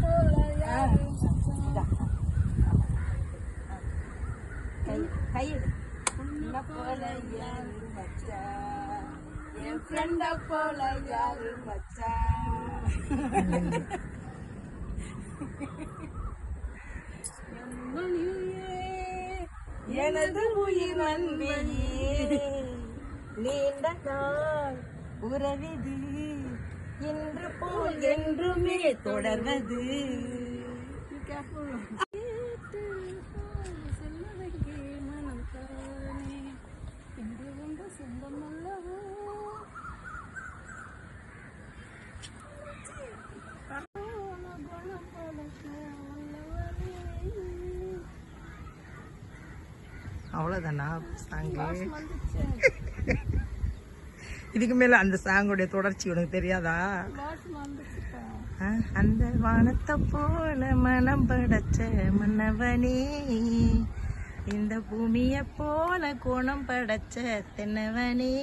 போல கையெடு. உன்னை போல யாரு மச்சான், என் ஃப்ரெண்ட போல யாரு மச்சான். எனது உயிர் நண்பியே, நீண்ட நாள் உறவிது, இன்று போல் என்றுமே தொடர்வது. அவ்வளோதானா சாங்கு? இதுக்கு மேல அந்த சாங்குடைய தொடர்ச்சி உனக்கு தெரியாதா? அந்த வானத்தை போல மனம் படைச்ச மன்னவனே, இந்த பூமியை போல கோணம் படைச்ச தென்னவனே.